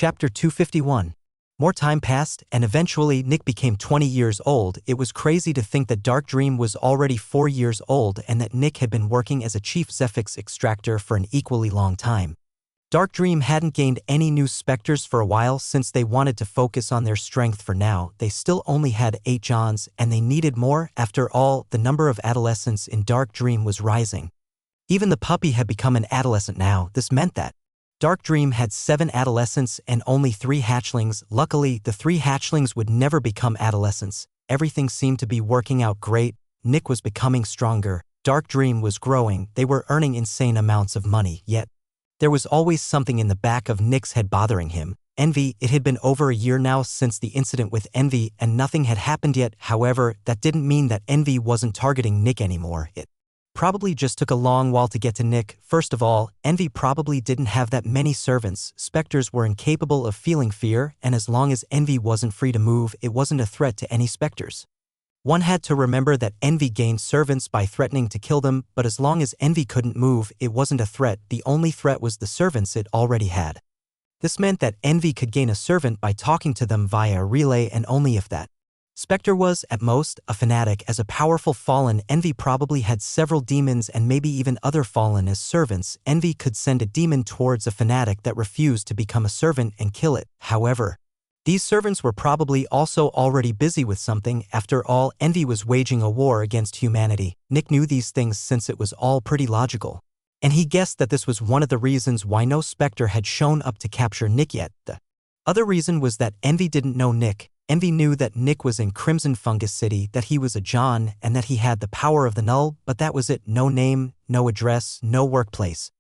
Chapter 251. More time passed, and eventually Nick became 20 years old. It was crazy to think that Dark Dream was already 4 years old and that Nick had been working as a chief Zephyx extractor for an equally long time. Dark Dream hadn't gained any new specters for a while since they wanted to focus on their strength for now. They still only had 8 Johns, and they needed more. After all, the number of adolescents in Dark Dream was rising. Even the puppy had become an adolescent now. This meant that Dark Dream had 7 adolescents and only 3 hatchlings. Luckily, the 3 hatchlings would never become adolescents. Everything seemed to be working out great. Nick was becoming stronger. Dark Dream was growing. They were earning insane amounts of money, yet there was always something in the back of Nick's head bothering him. Envy. It had been over a year now since the incident with Envy, and nothing had happened yet. However, that didn't mean that Envy wasn't targeting Nick anymore. It probably just took a long while to get to Nick. First of all, Envy probably didn't have that many servants. Specters were incapable of feeling fear, and as long as Envy wasn't free to move, it wasn't a threat to any specters. One had to remember that Envy gained servants by threatening to kill them, but as long as Envy couldn't move, it wasn't a threat. The only threat was the servants it already had. This meant that Envy could gain a servant by talking to them via a relay, and only if that Spectre was, at most, a fanatic. As a powerful fallen, Envy probably had several demons and maybe even other fallen as servants. Envy could send a demon towards a fanatic that refused to become a servant and kill it. However, these servants were probably also already busy with something. After all, Envy was waging a war against humanity. Nick knew these things since it was all pretty logical, and he guessed that this was one of the reasons why no Spectre had shown up to capture Nick yet. The other reason was that Envy didn't know Nick. Envy knew that Nick was in Crimson Fungus City, that he was a John, and that he had the power of the Null, but that was it. No name, no address, no workplace.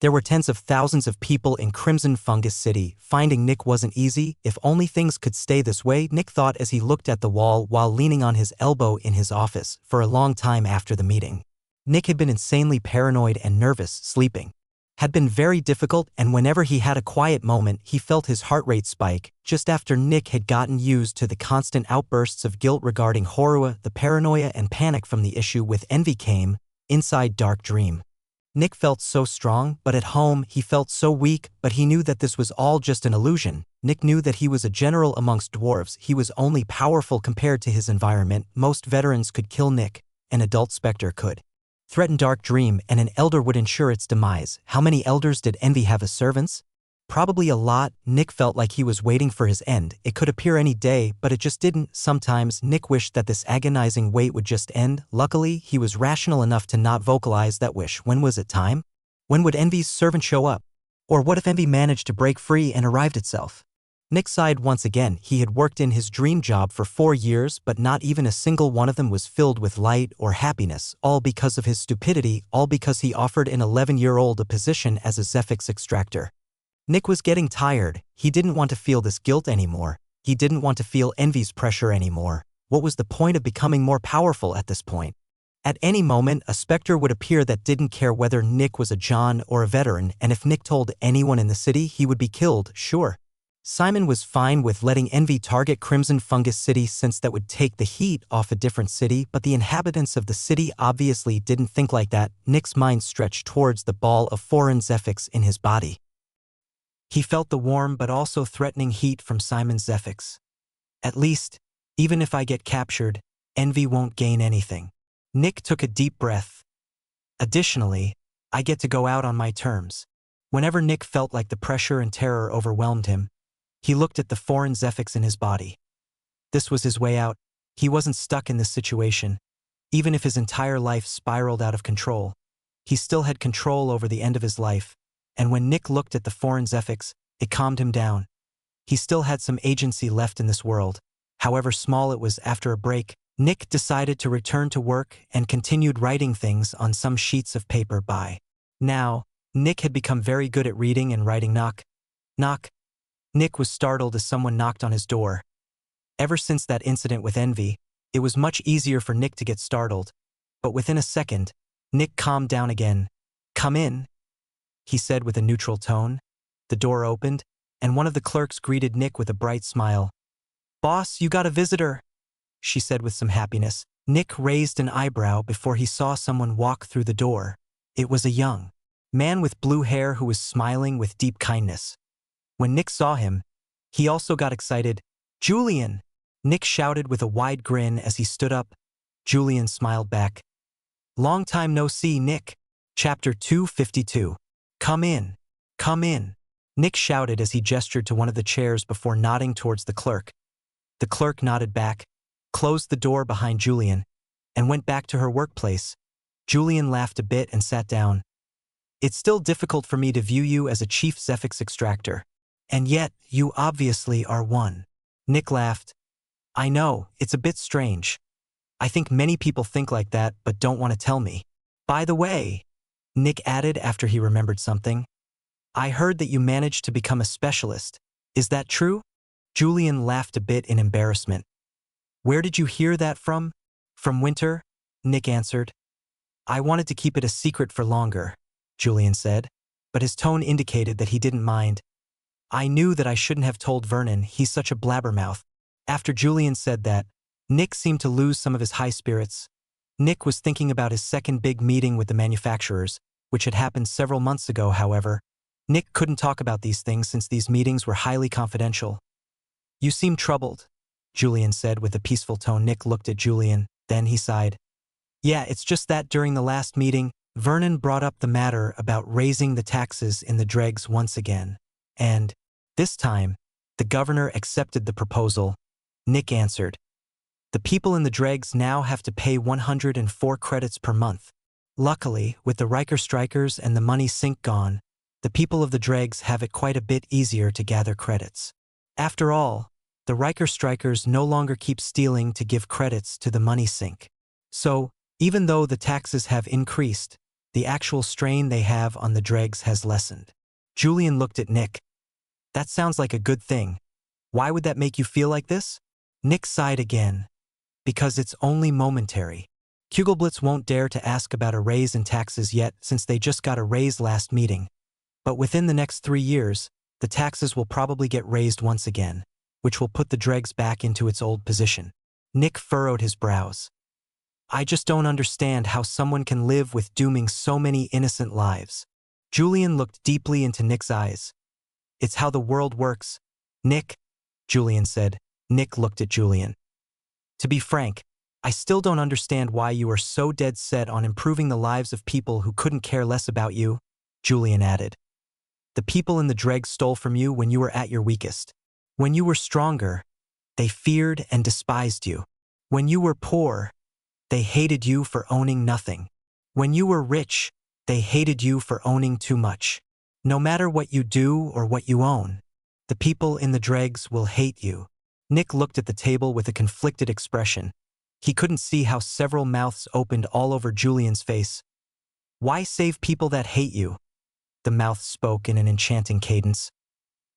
There were tens of thousands of people in Crimson Fungus City. Finding Nick wasn't easy. If only things could stay this way, Nick thought as he looked at the wall while leaning on his elbow in his office. For a long time after the meeting, Nick had been insanely paranoid and nervous. Sleeping had been very difficult, and whenever he had a quiet moment, he felt his heart rate spike. Just after Nick had gotten used to the constant outbursts of guilt regarding Horua, the paranoia and panic from the issue with Envy came. Inside Dark Dream, Nick felt so strong, but at home he felt so weak. But he knew that this was all just an illusion. Nick knew that he was a general amongst dwarves. He was only powerful compared to his environment. Most veterans could kill Nick. An adult Spectre could threaten Dark Dream, and an elder would ensure its demise. How many elders did Envy have as servants? Probably a lot. Nick felt like he was waiting for his end. It could appear any day, but it just didn't. Sometimes Nick wished that this agonizing wait would just end. Luckily, he was rational enough to not vocalize that wish. When was it time? When would Envy's servant show up? Or what if Envy managed to break free and arrived itself? Nick sighed once again. He had worked in his dream job for 4 years, but not even a single one of them was filled with light or happiness, all because of his stupidity, all because he offered an 11-year-old a position as a Zephyx extractor. Nick was getting tired. He didn't want to feel this guilt anymore. He didn't want to feel Envy's pressure anymore. What was the point of becoming more powerful at this point? At any moment, a Spectre would appear that didn't care whether Nick was a John or a veteran, and if Nick told anyone in the city, he would be killed. Sure, Simon was fine with letting Envy target Crimson Fungus City since that would take the heat off a different city, but the inhabitants of the city obviously didn't think like that. Nick's mind stretched towards the ball of foreign Zephyx in his body. He felt the warm but also threatening heat from Simon's Zephyx. At least, even if I get captured, Envy won't gain anything. Nick took a deep breath. Additionally, I get to go out on my terms. Whenever Nick felt like the pressure and terror overwhelmed him, he looked at the foreign Zephyx in his body. This was his way out. He wasn't stuck in this situation. Even if his entire life spiraled out of control, he still had control over the end of his life. And when Nick looked at the foreign Zephyx, it calmed him down. He still had some agency left in this world. However small it was. After a break, Nick decided to return to work and continued writing things on some sheets of paper. By now, Nick had become very good at reading and writing. Knock, knock. Nick was startled as someone knocked on his door. Ever since that incident with Envy, it was much easier for Nick to get startled. But within a second, Nick calmed down again. "Come in," he said with a neutral tone. The door opened, and one of the clerks greeted Nick with a bright smile. "Boss, you got a visitor," she said with some happiness. Nick raised an eyebrow before he saw someone walk through the door. It was a young man with blue hair who was smiling with deep kindness. When Nick saw him, He also got excited. "Julian!" Nick shouted with a wide grin as he stood up. Julian smiled back. "Long time no see, Nick." Chapter 252. "Come in. Come in." Nick shouted as he gestured to one of the chairs before nodding towards the clerk. The clerk nodded back, closed the door behind Julian, and went back to her workplace. Julian laughed a bit and sat down. "It's still difficult for me to view you as a chief Zephix extractor. And yet, you obviously are one." Nick laughed. "I know, it's a bit strange. I think many people think like that but don't want to tell me. By the way," Nick added after he remembered something, "I heard that you managed to become a specialist. Is that true?" Julian laughed a bit in embarrassment. "Where did you hear that from?" "From Winter," Nick answered. "I wanted to keep it a secret for longer," Julian said, but his tone indicated that he didn't mind. "I knew that I shouldn't have told Vernon, he's such a blabbermouth." After Julian said that, Nick seemed to lose some of his high spirits. Nick was thinking about his second big meeting with the manufacturers, which had happened several months ago, however. Nick couldn't talk about these things since these meetings were highly confidential. "You seem troubled," Julian said with a peaceful tone. Nick looked at Julian, then he sighed. "Yeah, it's just that during the last meeting, Vernon brought up the matter about raising the taxes in the dregs once again. And, this time, the governor accepted the proposal," Nick answered. "The people in the dregs now have to pay 104 credits per month. Luckily, with the Riker strikers and the money sink gone, the people of the dregs have it quite a bit easier to gather credits. After all, the Riker strikers no longer keep stealing to give credits to the money sink. So, even though the taxes have increased, the actual strain they have on the dregs has lessened." Julian looked at Nick. "That sounds like a good thing. Why would that make you feel like this?" Nick sighed again. "Because it's only momentary. Kugelblitz won't dare to ask about a raise in taxes yet since they just got a raise last meeting. But within the next 3 years, the taxes will probably get raised once again, which will put the dregs back into its old position." Nick furrowed his brows. "I just don't understand how someone can live with dooming so many innocent lives." Julian looked deeply into Nick's eyes. "It's how the world works, Nick," Julian said. Nick looked at Julian. "To be frank, I still don't understand why you are so dead set on improving the lives of people who couldn't care less about you," Julian added. "The people in the dregs stole from you when you were at your weakest. When you were stronger, they feared and despised you. When you were poor, they hated you for owning nothing. When you were rich, they hated you for owning too much. No matter what you do or what you own, the people in the dregs will hate you." Nick looked at the table with a conflicted expression. He couldn't see how several mouths opened all over Julian's face. "Why save people that hate you?" The mouth spoke in an enchanting cadence.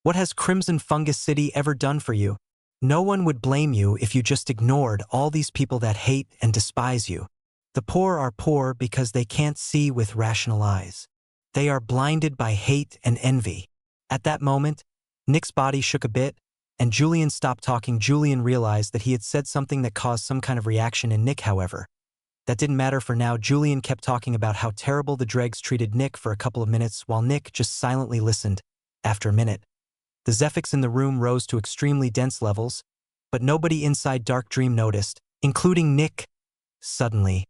"What has Crimson Fungus City ever done for you? No one would blame you if you just ignored all these people that hate and despise you. The poor are poor because they can't see with rational eyes. They are blinded by hate and envy." At that moment, Nick's body shook a bit, and Julian stopped talking. Julian realized that he had said something that caused some kind of reaction in Nick, however. That didn't matter for now. Julian kept talking about how terrible the dregs treated Nick for a couple of minutes while Nick just silently listened. After a minute, the Zephix in the room rose to extremely dense levels, but nobody inside Dark Dream noticed, including Nick. Suddenly,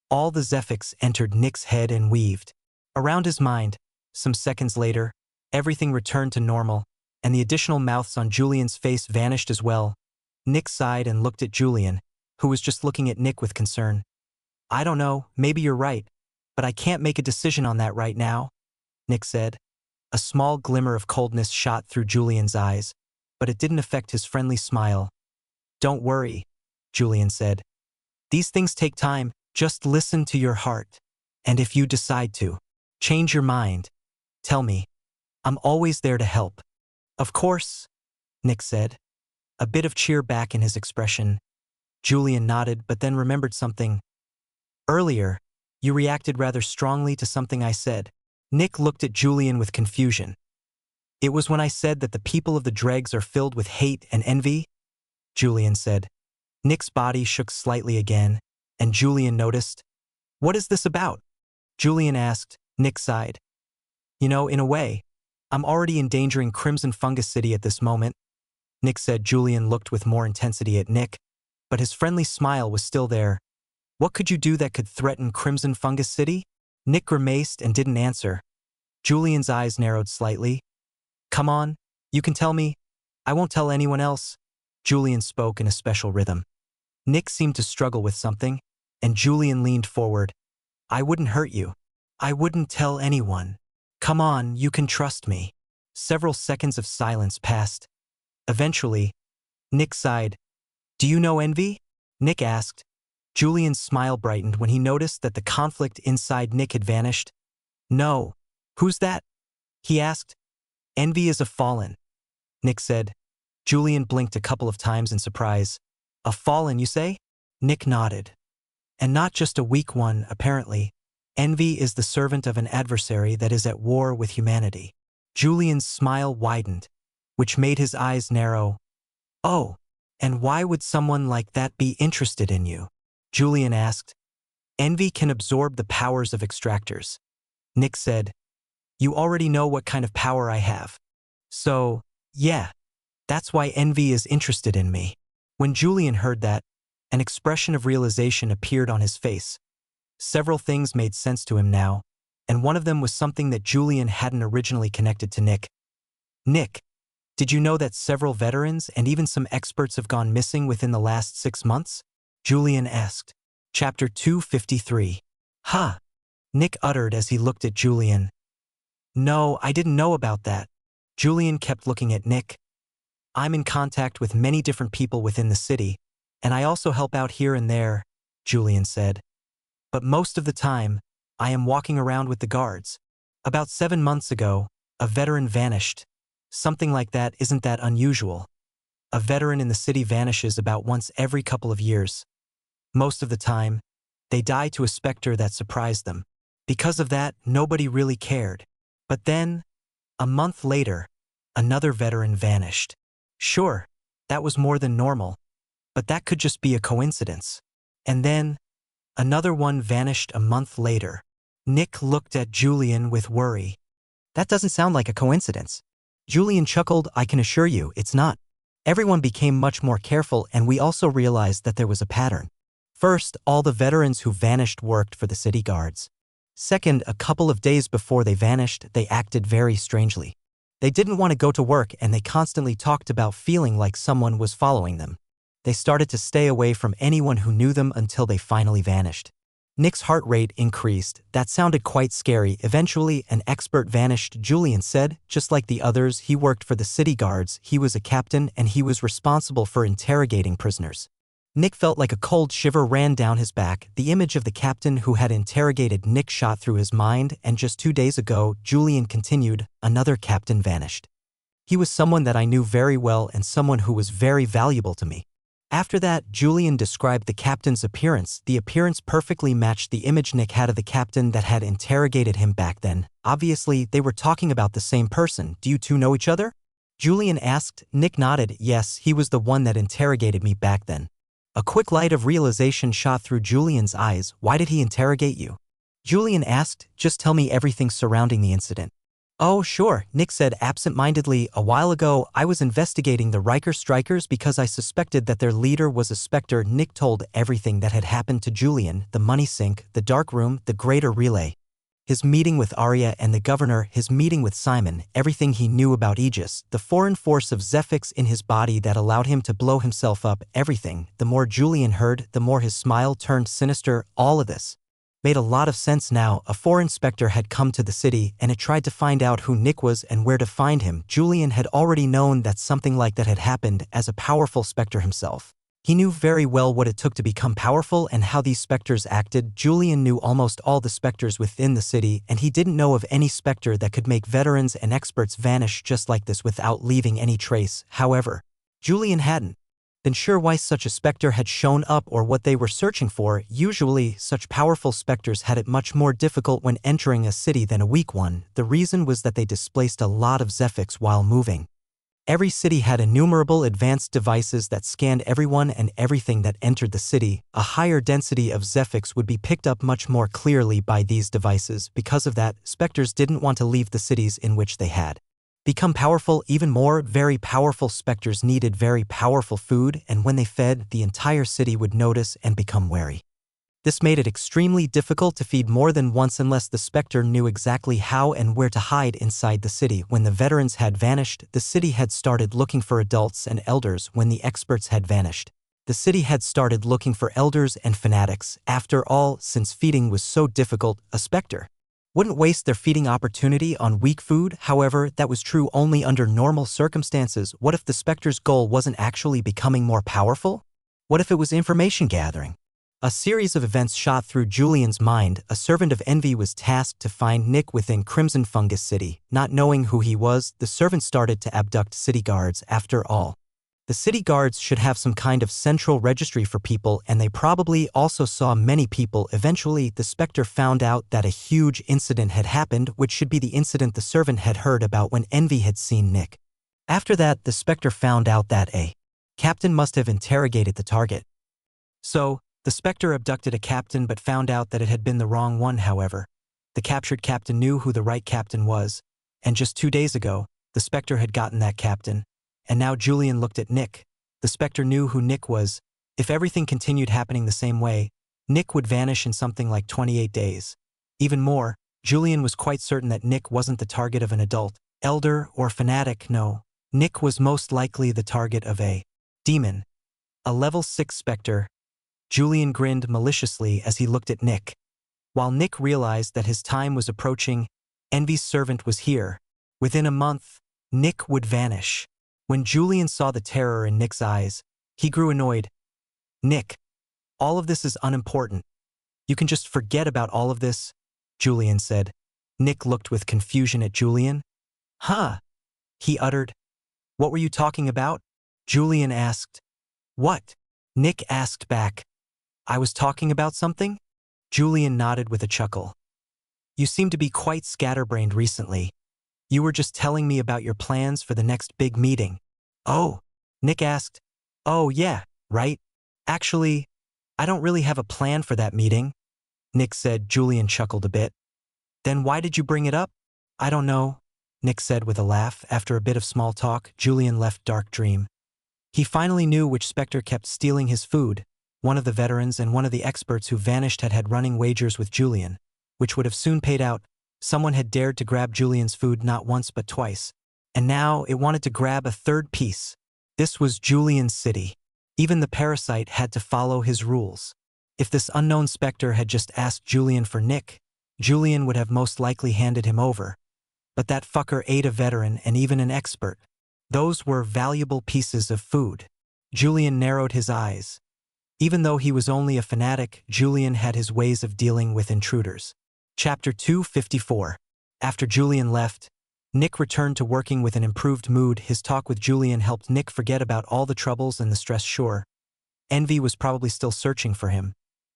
all the Zephix entered Nick's head and weaved around his mind. Some seconds later, everything returned to normal, and the additional mouths on Julian's face vanished as well. Nick sighed and looked at Julian, who was just looking at Nick with concern. "I don't know, maybe you're right, but I can't make a decision on that right now," Nick said. A small glimmer of coldness shot through Julian's eyes, but it didn't affect his friendly smile. "Don't worry," Julian said. "These things take time, just listen to your heart. And if you decide to change your mind, tell me. I'm always there to help." "Of course," Nick said, a bit of cheer back in his expression. Julian nodded but then remembered something. "Earlier, you reacted rather strongly to something I said." Nick looked at Julian with confusion. "It was when I said that the people of the dregs are filled with hate and envy?" Julian said. Nick's body shook slightly again, and Julian noticed. "What is this about?" Julian asked. Nick sighed. "You know, in a way, I'm already endangering Crimson Fungus City at this moment. Nick said. Julian looked with more intensity at Nick, but his friendly smile was still there. What could you do that could threaten Crimson Fungus City? Nick grimaced and didn't answer. Julian's eyes narrowed slightly. Come on, you can tell me. I won't tell anyone else. Julian spoke in a special rhythm. Nick seemed to struggle with something, and Julian leaned forward. I wouldn't hurt you. I wouldn't tell anyone. Come on, you can trust me. Several seconds of silence passed. Eventually, Nick sighed. Do you know Envy? Nick asked. Julian's smile brightened when he noticed that the conflict inside Nick had vanished. No. Who's that? He asked. Envy is a fallen, Nick said. Julian blinked a couple of times in surprise. A fallen, you say? Nick nodded. And not just a weak one, apparently. Envy is the servant of an adversary that is at war with humanity. Julian's smile widened, which made his eyes narrow. Oh, and why would someone like that be interested in you? Julian asked. Envy can absorb the powers of extractors. Nick said. You already know what kind of power I have. So, yeah, that's why Envy is interested in me. When Julian heard that, an expression of realization appeared on his face. Several things made sense to him now, and one of them was something that Julian hadn't originally connected to Nick. Nick, did you know that several veterans and even some experts have gone missing within the last 6 months? Julian asked. Chapter 253. Huh? Nick uttered as he looked at Julian. No, I didn't know about that. Julian kept looking at Nick. I'm in contact with many different people within the city, and I also help out here and there, Julian said. But most of the time, I am walking around with the guards. About 7 months ago, a veteran vanished. Something like that isn't that unusual. A veteran in the city vanishes about once every couple of years. Most of the time, they die to a specter that surprised them. Because of that, nobody really cared. But then, a month later, another veteran vanished. Sure, that was more than normal, but that could just be a coincidence. And then, another one vanished a month later. Nick looked at Julian with worry. That doesn't sound like a coincidence. Julian chuckled. I can assure you, it's not. Everyone became much more careful, and we also realized that there was a pattern. First, all the veterans who vanished worked for the city guards. Second, a couple of days before they vanished, they acted very strangely. They didn't want to go to work, and they constantly talked about feeling like someone was following them. They started to stay away from anyone who knew them until they finally vanished. Nick's heart rate increased. That sounded quite scary. Eventually, an expert vanished, Julian said. Just like the others, he worked for the city guards, he was a captain, and he was responsible for interrogating prisoners. Nick felt like a cold shiver ran down his back. The image of the captain who had interrogated Nick shot through his mind, and just 2 days ago, Julian continued, another captain vanished. He was someone that I knew very well and someone who was very valuable to me. After that, Julian described the captain's appearance. The appearance perfectly matched the image Nick had of the captain that had interrogated him back then. Obviously, they were talking about the same person. Do you two know each other? Julian asked. Nick nodded. Yes, he was the one that interrogated me back then. A quick light of realization shot through Julian's eyes. Why did he interrogate you? Julian asked. Just tell me everything surrounding the incident. Oh, sure, Nick said absent-mindedly. A while ago, I was investigating the Riker Strikers because I suspected that their leader was a specter. Nick told everything that had happened to Julian, the money sink, the dark room, the greater relay. His meeting with Arya and the governor, his meeting with Simon, everything he knew about Aegis, the foreign force of Zephix in his body that allowed him to blow himself up, everything. The more Julian heard, the more his smile turned sinister. All of this made a lot of sense now. A foreign specter had come to the city, and it tried to find out who Nick was and where to find him. Julian had already known that something like that had happened as a powerful specter himself. He knew very well what it took to become powerful and how these specters acted. Julian knew almost all the specters within the city, and he didn't know of any specter that could make veterans and experts vanish just like this without leaving any trace. However, Julian hadn't been sure why such a specter had shown up or what they were searching for. Usually, such powerful specters had it much more difficult when entering a city than a weak one. The reason was that they displaced a lot of Zephix while moving. Every city had innumerable advanced devices that scanned everyone and everything that entered the city. A higher density of Zephix would be picked up much more clearly by these devices. Because of that, specters didn't want to leave the cities in which they had Become powerful even more. Very powerful specters needed very powerful food, and when they fed, the entire city would notice and become wary. This made it extremely difficult to feed more than once unless the specter knew exactly how and where to hide inside the city. When the veterans had vanished, the city had started looking for adults and elders. When the experts had vanished, the city had started looking for elders and fanatics. After all, since feeding was so difficult, a specter wouldn't waste their feeding opportunity on weak food. However, that was true only under normal circumstances. What if the specter's goal wasn't actually becoming more powerful? What if it was information gathering? A series of events shot through Julian's mind. A servant of envy was tasked to find Nick within Crimson Fungus City. Not knowing who he was, the servant started to abduct city guards. After all, the city guards should have some kind of central registry for people, and they probably also saw many people. Eventually, the specter found out that a huge incident had happened, which should be the incident the servant had heard about when Envy had seen Nick. After that, the specter found out that a captain must have interrogated the target. So, the specter abducted a captain but found out that it had been the wrong one. However, the captured captain knew who the right captain was, and just 2 days ago, the specter had gotten that captain. And now Julian looked at Nick. The specter knew who Nick was. If everything continued happening the same way, Nick would vanish in something like 28 days. Even more, Julian was quite certain that Nick wasn't the target of an adult, elder, or fanatic. No, Nick was most likely the target of a demon, a level 6 specter. Julian grinned maliciously as he looked at Nick. While Nick realized that his time was approaching, Envy's servant was here. Within a month, Nick would vanish. When Julian saw the terror in Nick's eyes, he grew annoyed. Nick, all of this is unimportant. You can just forget about all of this, Julian said. Nick looked with confusion at Julian. Huh? He uttered. What were you talking about? Julian asked. What? Nick asked back. I was talking about something? Julian nodded with a chuckle. You seem to be quite scatterbrained recently. You were just telling me about your plans for the next big meeting. Oh, Nick asked. Oh yeah, right. Actually, I don't really have a plan for that meeting, Nick said. Julian chuckled a bit. Then why did you bring it up? I don't know, Nick said with a laugh. After a bit of small talk, Julian left Dark Dream. He finally knew which specter kept stealing his food. One of the veterans and one of the experts who vanished had running wagers with Julian, which would have soon paid out. Someone had dared to grab Julian's food not once but twice, and now it wanted to grab a third piece. This was Julian's city. Even the parasite had to follow his rules. If this unknown specter had just asked Julian for Nick, Julian would have most likely handed him over. But that fucker ate a veteran and even an expert. Those were valuable pieces of food. Julian narrowed his eyes. Even though he was only a fanatic, Julian had his ways of dealing with intruders. Chapter 254. After Julian left, Nick returned to working with an improved mood. His talk with Julian helped Nick forget about all the troubles and the stress. Sure, Envy was probably still searching for him.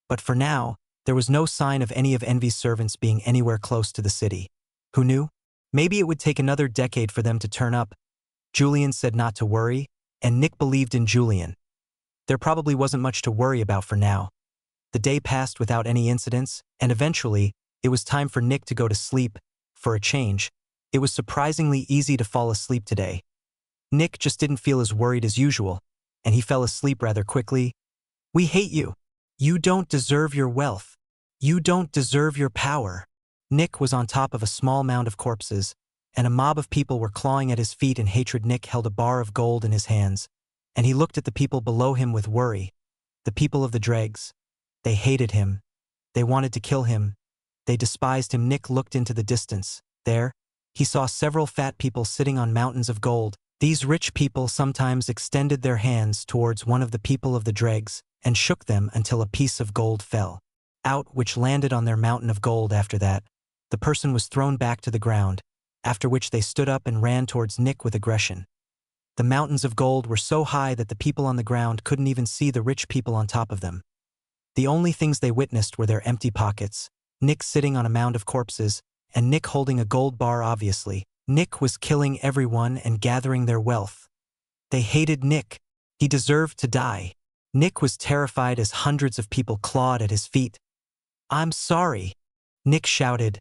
But for now, there was no sign of any of Envy's servants being anywhere close to the city. Who knew? Maybe it would take another decade for them to turn up. Julian said not to worry, and Nick believed in Julian. There probably wasn't much to worry about for now. The day passed without any incidents, and eventually, it was time for Nick to go to sleep. For a change, it was surprisingly easy to fall asleep today. Nick just didn't feel as worried as usual, and he fell asleep rather quickly. We hate you. You don't deserve your wealth. You don't deserve your power. Nick was on top of a small mound of corpses, and a mob of people were clawing at his feet in hatred. Nick held a bar of gold in his hands, and he looked at the people below him with worry. The people of the dregs. They hated him. They wanted to kill him. They despised him. Nick looked into the distance. There, he saw several fat people sitting on mountains of gold. These rich people sometimes extended their hands towards one of the people of the dregs and shook them until a piece of gold fell out, which landed on their mountain of gold. After that, the person was thrown back to the ground, after which they stood up and ran towards Nick with aggression. The mountains of gold were so high that the people on the ground couldn't even see the rich people on top of them. The only things they witnessed were their empty pockets, Nick sitting on a mound of corpses, and Nick holding a gold bar. Obviously, Nick was killing everyone and gathering their wealth. They hated Nick. He deserved to die. Nick was terrified as hundreds of people clawed at his feet. I'm sorry, Nick shouted.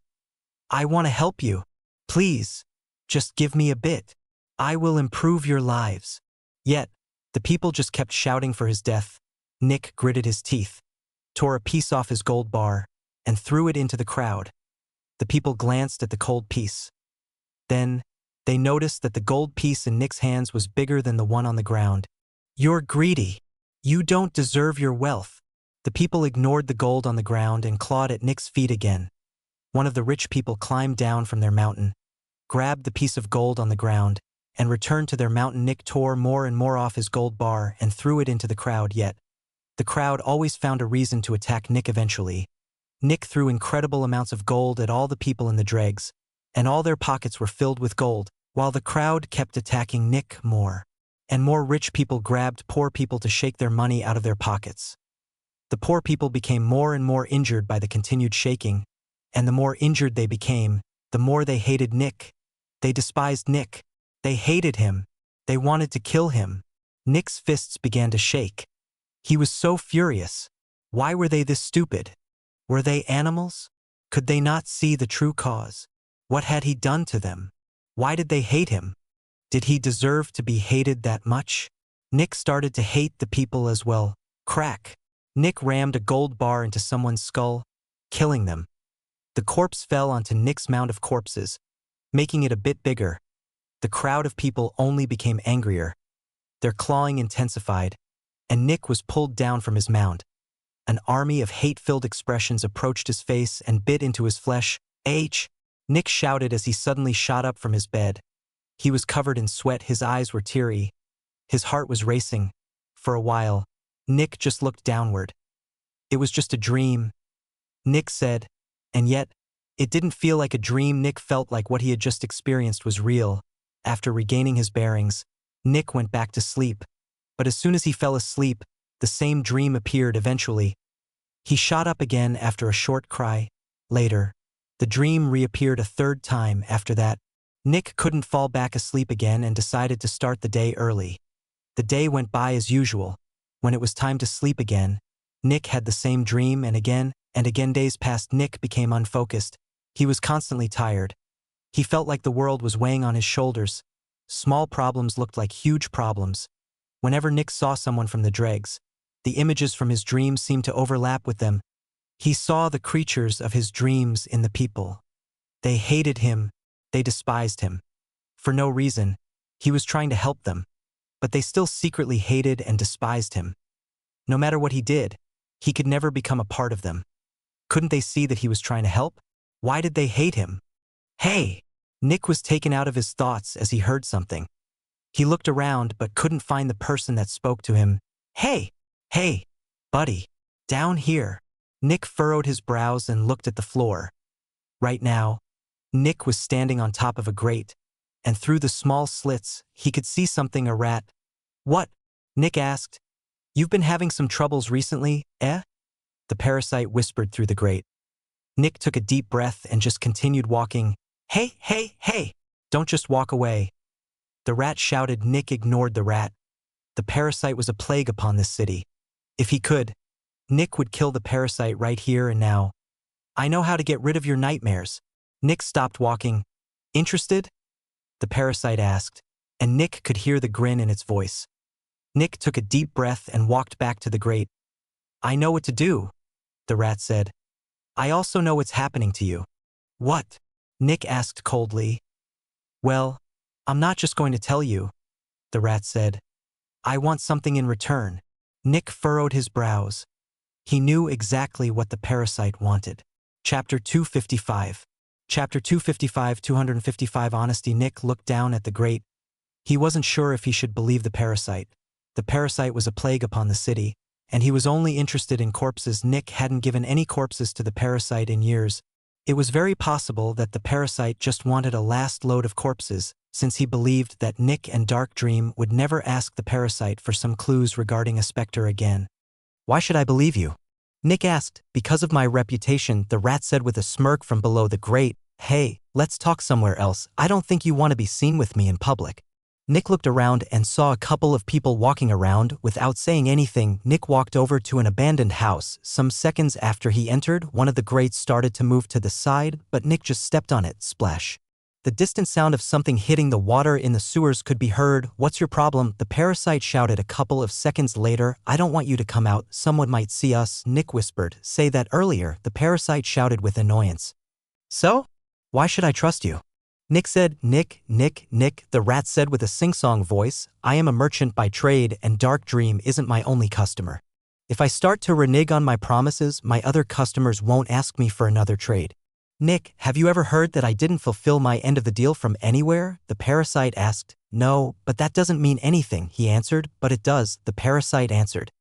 I want to help you. Please. Just give me a bit. I will improve your lives. Yet, the people just kept shouting for his death. Nick gritted his teeth, tore a piece off his gold bar, and threw it into the crowd. The people glanced at the cold piece. Then, they noticed that the gold piece in Nick's hands was bigger than the one on the ground. You're greedy. You don't deserve your wealth. The people ignored the gold on the ground and clawed at Nick's feet again. One of the rich people climbed down from their mountain, grabbed the piece of gold on the ground, and returned to their mountain. Nick tore more and more off his gold bar and threw it into the crowd. Yet, the crowd always found a reason to attack Nick eventually. Nick threw incredible amounts of gold at all the people in the dregs, and all their pockets were filled with gold, while the crowd kept attacking Nick more. And more rich people grabbed poor people to shake their money out of their pockets. The poor people became more and more injured by the continued shaking, and the more injured they became, the more they hated Nick. They despised Nick. They hated him. They wanted to kill him. Nick's fists began to shake. He was so furious. Why were they this stupid? Were they animals? Could they not see the true cause? What had he done to them? Why did they hate him? Did he deserve to be hated that much? Nick started to hate the people as well. Crack! Nick rammed a gold bar into someone's skull, killing them. The corpse fell onto Nick's mound of corpses, making it a bit bigger. The crowd of people only became angrier. Their clawing intensified, and Nick was pulled down from his mound. An army of hate-filled expressions approached his face and bit into his flesh. H! Nick shouted as he suddenly shot up from his bed. He was covered in sweat, his eyes were teary. His heart was racing. For a while, Nick just looked downward. It was just a dream, Nick said, and yet, it didn't feel like a dream. Nick felt like what he had just experienced was real. After regaining his bearings, Nick went back to sleep. But as soon as he fell asleep, the same dream appeared eventually. He shot up again after a short cry. Later, the dream reappeared a third time. After that, Nick couldn't fall back asleep again and decided to start the day early. The day went by as usual. When it was time to sleep again, Nick had the same dream, and again days passed. Nick became unfocused. He was constantly tired. He felt like the world was weighing on his shoulders. Small problems looked like huge problems. Whenever Nick saw someone from the dregs, the images from his dreams seemed to overlap with them. He saw the creatures of his dreams in the people. They hated him. They despised him. For no reason, he was trying to help them, but they still secretly hated and despised him. No matter what he did, he could never become a part of them. Couldn't they see that he was trying to help? Why did they hate him? Hey! Nick was taken out of his thoughts as he heard something. He looked around but couldn't find the person that spoke to him. Hey! Hey! Buddy! Down here! Nick furrowed his brows and looked at the floor. Right now, Nick was standing on top of a grate, and through the small slits, he could see something. A rat. What? Nick asked. You've been having some troubles recently, eh? The parasite whispered through the grate. Nick took a deep breath and just continued walking. Hey, hey, hey! Don't just walk away. The rat shouted. Nick ignored the rat. The parasite was a plague upon this city. If he could, Nick would kill the parasite right here and now. I know how to get rid of your nightmares. Nick stopped walking. Interested? The parasite asked, and Nick could hear the grin in its voice. Nick took a deep breath and walked back to the grate. I know what to do, the rat said. I also know what's happening to you. What? Nick asked coldly. Well, I'm not just going to tell you, the rat said. I want something in return. Nick furrowed his brows. He knew exactly what the parasite wanted. Chapter 255. Chapter 255, 255 Honesty. Nick looked down at the grate. He wasn't sure if he should believe the parasite. The parasite was a plague upon the city, and he was only interested in corpses. Nick hadn't given any corpses to the parasite in years. It was very possible that the parasite just wanted a last load of corpses, since he believed that Nick and Dark Dream would never ask the parasite for some clues regarding a specter again. Why should I believe you? Nick asked. Because of my reputation, the rat said with a smirk from below the grate. Hey, let's talk somewhere else. I don't think you want to be seen with me in public. Nick looked around and saw a couple of people walking around. Without saying anything, Nick walked over to an abandoned house. Some seconds after he entered, one of the grates started to move to the side, but Nick just stepped on it. Splash. The distant sound of something hitting the water in the sewers could be heard. "What's your problem?" the parasite shouted a couple of seconds later. "I don't want you to come out. Someone might see us," Nick whispered. "Say that earlier," the parasite shouted with annoyance. "So? Why should I trust you?" Nick said. "Nick, the rat said with a sing-song voice. "I am a merchant by trade, and Dark Dream isn't my only customer. If I start to renege on my promises, my other customers won't ask me for another trade." "Nick, have you ever heard that I didn't fulfill my end of the deal from anywhere?" the parasite asked. "No, but that doesn't mean anything," he answered. "But it does," the parasite answered.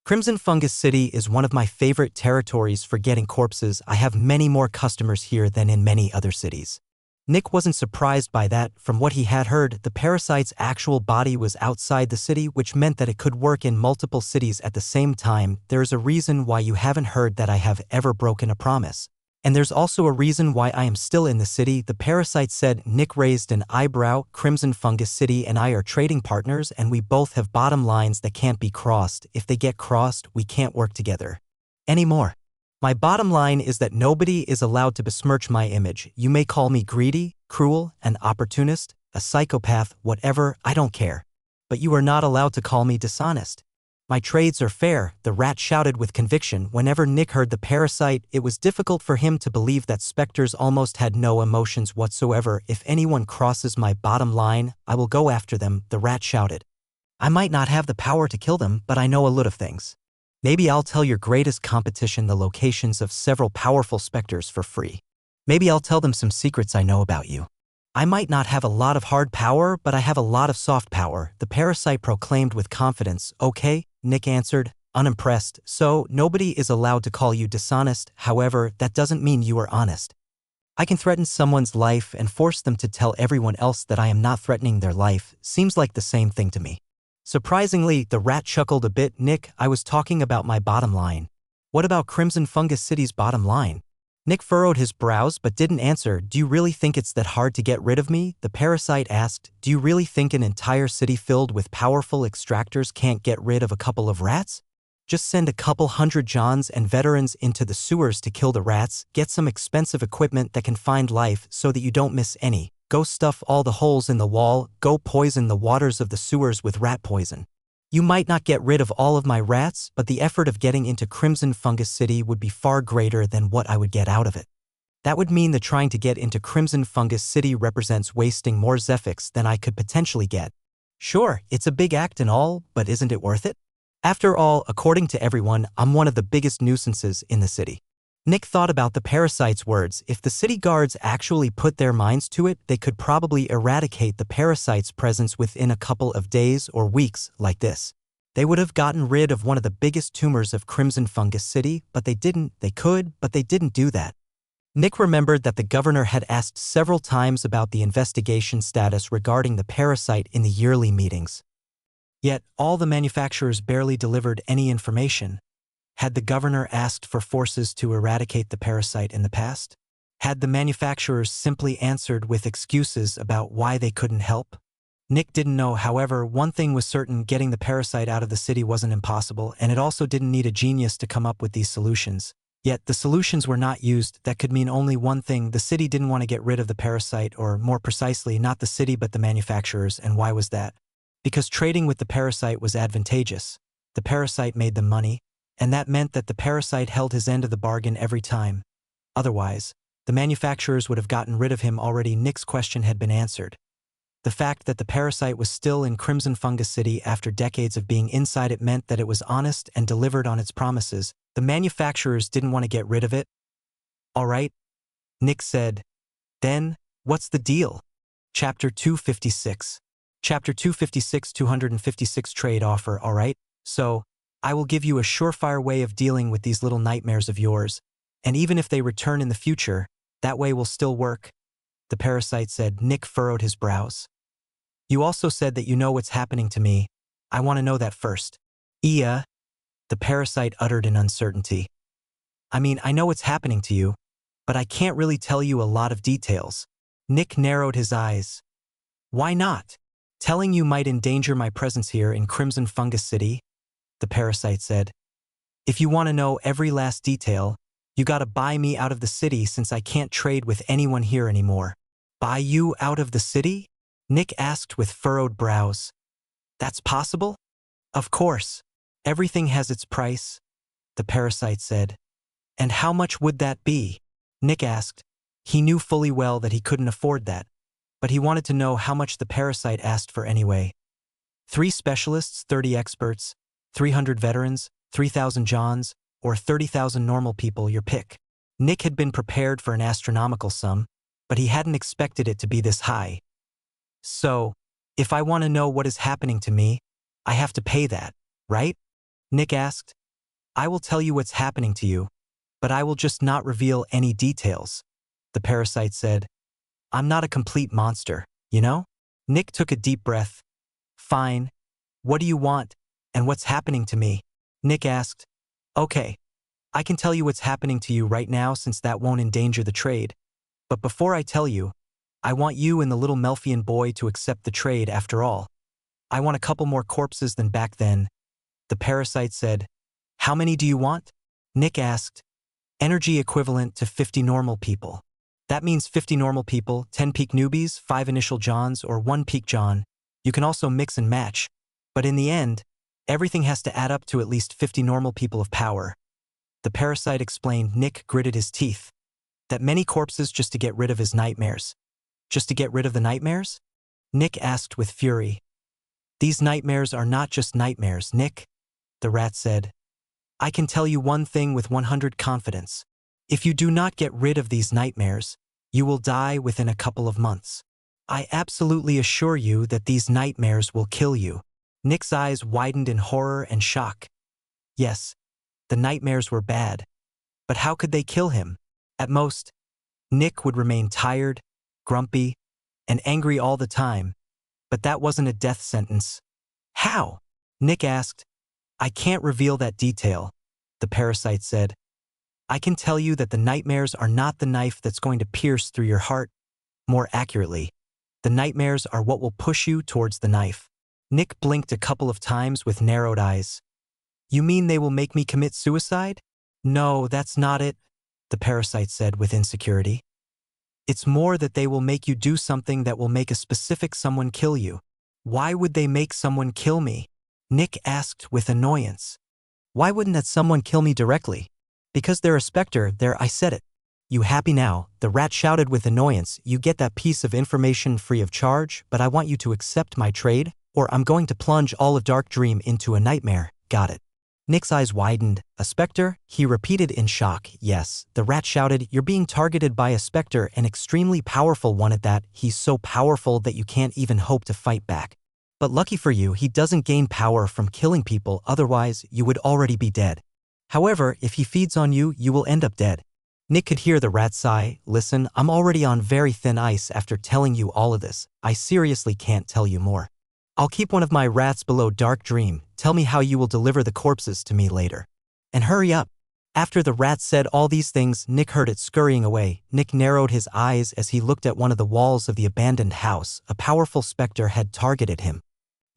"Crimson Fungus City is one of my favorite territories for getting corpses. I have many more customers here than in many other cities." Nick wasn't surprised by that. From what he had heard, the parasite's actual body was outside the city, which meant that it could work in multiple cities at the same time. "There's a reason why you haven't heard that I have ever broken a promise. And there's also a reason why I am still in the city," the parasite said. Nick raised an eyebrow. "Crimson Fungus City and I are trading partners, and we both have bottom lines that can't be crossed. If they get crossed, we can't work together anymore. My bottom line is that nobody is allowed to besmirch my image. You may call me greedy, cruel, an opportunist, a psychopath, whatever, I don't care. But you are not allowed to call me dishonest. My trades are fair," the rat shouted with conviction. Whenever Nick heard the parasite, it was difficult for him to believe that specters almost had no emotions whatsoever. "If anyone crosses my bottom line, I will go after them," the rat shouted. "I might not have the power to kill them, but I know a lot of things. Maybe I'll tell your greatest competition the locations of several powerful specters for free. Maybe I'll tell them some secrets I know about you. I might not have a lot of hard power, but I have a lot of soft power," the parasite proclaimed with confidence. "Okay," Nick answered, unimpressed. "So, nobody is allowed to call you dishonest. However, that doesn't mean you are honest. I can threaten someone's life and force them to tell everyone else that I am not threatening their life. Seems like the same thing to me." Surprisingly, the rat chuckled a bit. "Nick, I was talking about my bottom line. What about Crimson Fungus City's bottom line?" Nick furrowed his brows but didn't answer. "Do you really think it's that hard to get rid of me?" the parasite asked. "Do you really think an entire city filled with powerful extractors can't get rid of a couple of rats? Just send a couple hundred Johns and veterans into the sewers to kill the rats, get some expensive equipment that can find life so that you don't miss any. Go stuff all the holes in the wall, go poison the waters of the sewers with rat poison. You might not get rid of all of my rats, but the effort of getting into Crimson Fungus City would be far greater than what I would get out of it. That would mean that trying to get into Crimson Fungus City represents wasting more Zephyx than I could potentially get. Sure, it's a big act and all, but isn't it worth it? After all, according to everyone, I'm one of the biggest nuisances in the city." Nick thought about the parasite's words. If the city guards actually put their minds to it, they could probably eradicate the parasite's presence within a couple of days or weeks like this. They would have gotten rid of one of the biggest tumors of Crimson Fungus City, but they didn't. They could, but they didn't do that. Nick remembered that the governor had asked several times about the investigation status regarding the parasite in the yearly meetings. Yet, all the manufacturers barely delivered any information. Had the governor asked for forces to eradicate the parasite in the past? Had the manufacturers simply answered with excuses about why they couldn't help? Nick didn't know. However, one thing was certain: getting the parasite out of the city wasn't impossible, and it also didn't need a genius to come up with these solutions. Yet, the solutions were not used. That could mean only one thing: the city didn't want to get rid of the parasite, or more precisely, not the city but the manufacturers. And why was that? Because trading with the parasite was advantageous. The parasite made them money, and that meant that the parasite held his end of the bargain every time. Otherwise, the manufacturers would have gotten rid of him already. Nick's question had been answered. The fact that the parasite was still in Crimson Fungus City after decades of being inside it meant that it was honest and delivered on its promises. The manufacturers didn't want to get rid of it. "All right," Nick said. "Then, what's the deal?" Chapter 256. Chapter 256, 256 Trade Offer. "All right, so, I will give you a surefire way of dealing with these little nightmares of yours, and even if they return in the future, that way will still work," the parasite said. Nick furrowed his brows. "You also said that you know what's happening to me. I want to know that first." "Yeah," the parasite uttered in uncertainty. "I mean, I know what's happening to you, but I can't really tell you a lot of details." Nick narrowed his eyes. "Why not? Telling you might endanger my presence here in Crimson Fungus City," the parasite said. "If you want to know every last detail, you gotta buy me out of the city since I can't trade with anyone here anymore." Buy you out of the city? Nick asked with furrowed brows. That's possible? Of course. Everything has its price, the parasite said. And how much would that be? Nick asked. He knew fully well that he couldn't afford that, but he wanted to know how much the parasite asked for anyway. 3 specialists, 30 experts, 300 veterans, 3,000 Johns, or 30,000 normal people, your pick. Nick had been prepared for an astronomical sum, but he hadn't expected it to be this high. So, if I want to know what is happening to me, I have to pay that, right? Nick asked. I will tell you what's happening to you, but I will just not reveal any details, the parasite said. I'm not a complete monster, you know? Nick took a deep breath. Fine. What do you want, and what's happening to me? Nick asked. Okay. I can tell you what's happening to you right now since that won't endanger the trade. But before I tell you, I want you and the little Melfian boy to accept the trade after all. I want a couple more corpses than back then, the parasite said. How many do you want? Nick asked. Energy equivalent to 50 normal people. That means 50 normal people, 10 peak newbies, 5 initial Johns, or 1 peak John. You can also mix and match. But in the end, everything has to add up to at least 50 normal people of power. The parasite explained. Nick gritted his teeth. That many corpses just to get rid of his nightmares. Just to get rid of the nightmares? Nick asked with fury. These nightmares are not just nightmares, Nick, the rat said. I can tell you one thing with 100% confidence. If you do not get rid of these nightmares, you will die within a couple of months. I absolutely assure you that these nightmares will kill you. Nick's eyes widened in horror and shock. Yes, the nightmares were bad. But how could they kill him? At most, Nick would remain tired, grumpy, and angry all the time. But that wasn't a death sentence. How? Nick asked. I can't reveal that detail, the parasite said. I can tell you that the nightmares are not the knife that's going to pierce through your heart. More accurately, the nightmares are what will push you towards the knife. Nick blinked a couple of times with narrowed eyes. You mean they will make me commit suicide? No, that's not it, the parasite said with insecurity. It's more that they will make you do something that will make a specific someone kill you. Why would they make someone kill me? Nick asked with annoyance. Why wouldn't that someone kill me directly? Because they're a specter, there, I said it. You happy now? The rat shouted with annoyance. You get that piece of information free of charge, but I want you to accept my trade, or I'm going to plunge all of Dark Dream into a nightmare. Got it? Nick's eyes widened. A specter? He repeated in shock. Yes, the rat shouted. You're being targeted by a specter, an extremely powerful one at that. He's so powerful that you can't even hope to fight back. But lucky for you, he doesn't gain power from killing people, otherwise you would already be dead. However, if he feeds on you, you will end up dead. Nick could hear the rat sigh. Listen, I'm already on very thin ice after telling you all of this. I seriously can't tell you more. I'll keep one of my rats below Dark Dream. Tell me how you will deliver the corpses to me later. And hurry up. After the rat said all these things, Nick heard it scurrying away. Nick narrowed his eyes as he looked at one of the walls of the abandoned house. A powerful specter had targeted him.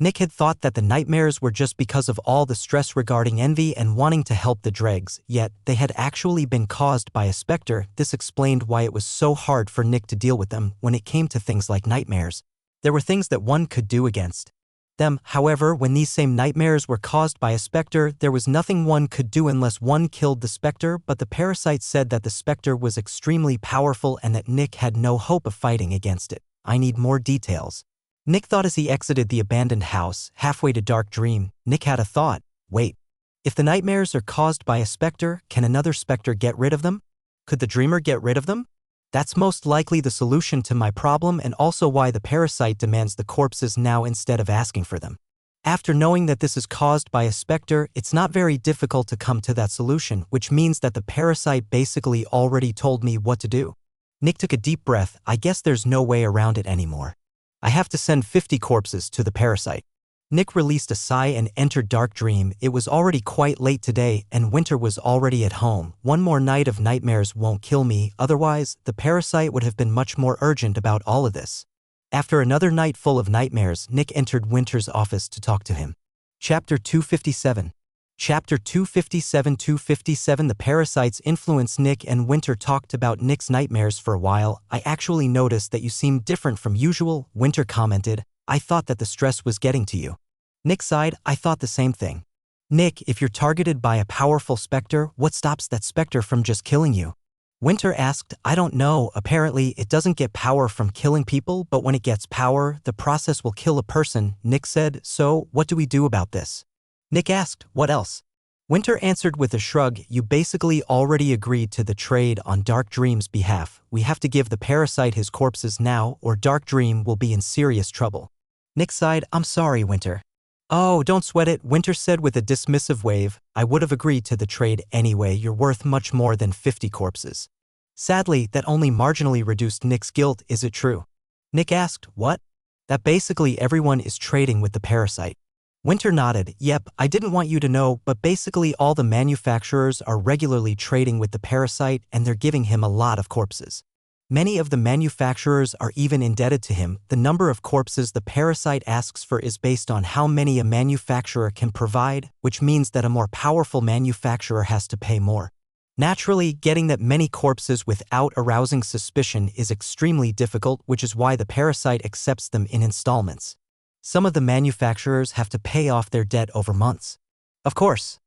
Nick had thought that the nightmares were just because of all the stress regarding envy and wanting to help the dregs, yet they had actually been caused by a specter. This explained why it was so hard for Nick to deal with them when it came to things like nightmares. There were things that one could do against them. However, when these same nightmares were caused by a specter, there was nothing one could do unless one killed the specter, but the parasite said that the specter was extremely powerful and that Nick had no hope of fighting against it. I need more details. Nick thought as he exited the abandoned house, halfway to Dark Dream. Nick had a thought. Wait. If the nightmares are caused by a specter, can another specter get rid of them? Could the dreamer get rid of them? That's most likely the solution to my problem and also why the parasite demands the corpses now instead of asking for them. After knowing that this is caused by a specter, it's not very difficult to come to that solution, which means that the parasite basically already told me what to do. Nick took a deep breath. I guess there's no way around it anymore. I have to send 50 corpses to the parasite. Nick released a sigh and entered Dark Dream. It was already quite late today, and Winter was already at home. One more night of nightmares won't kill me, otherwise, the parasite would have been much more urgent about all of this. After another night full of nightmares, Nick entered Winter's office to talk to him. Chapter 257. Chapter 257. The parasites influence Nick and Winter talked about Nick's nightmares for a while. I actually noticed that you seem different from usual, Winter commented. I thought that the stress was getting to you. Nick sighed. I thought the same thing. Nick, if you're targeted by a powerful specter, what stops that specter from just killing you? Winter asked. I don't know. Apparently, it doesn't get power from killing people, but when it gets power, the process will kill a person, Nick said. So, what do we do about this? Nick asked. What else? Winter answered with a shrug. You basically already agreed to the trade on Dark Dream's behalf. We have to give the parasite his corpses now, or Dark Dream will be in serious trouble. Nick sighed. I'm sorry, Winter. Oh, don't sweat it, Winter said with a dismissive wave. I would have agreed to the trade anyway. You're worth much more than 50 corpses. Sadly, that only marginally reduced Nick's guilt. Is it true? Nick asked. What? That basically everyone is trading with the parasite. Winter nodded. Yep, I didn't want you to know, but basically all the manufacturers are regularly trading with the parasite and they're giving him a lot of corpses. Many of the manufacturers are even indebted to him. The number of corpses the parasite asks for is based on how many a manufacturer can provide, which means that a more powerful manufacturer has to pay more. Naturally, getting that many corpses without arousing suspicion is extremely difficult, which is why the parasite accepts them in installments. Some of the manufacturers have to pay off their debt over months. Of course,